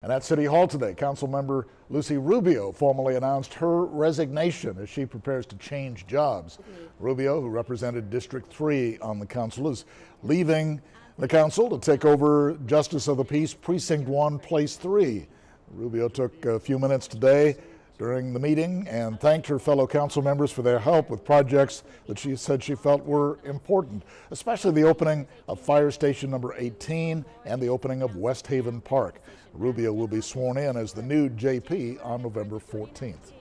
And at City Hall today, Councilmember Lucy Rubio formally announced her resignation as she prepares to change jobs. Rubio, who represented District 3 on the council, is leaving the council to take over Justice of the Peace Precinct 1, Place 3. Rubio took a few minutes today during the meeting and thanked her fellow council members for their help with projects that she said she felt were important, especially the opening of Fire Station number 18 and the opening of West Haven Park. Rubio will be sworn in as the new JP on November 14th.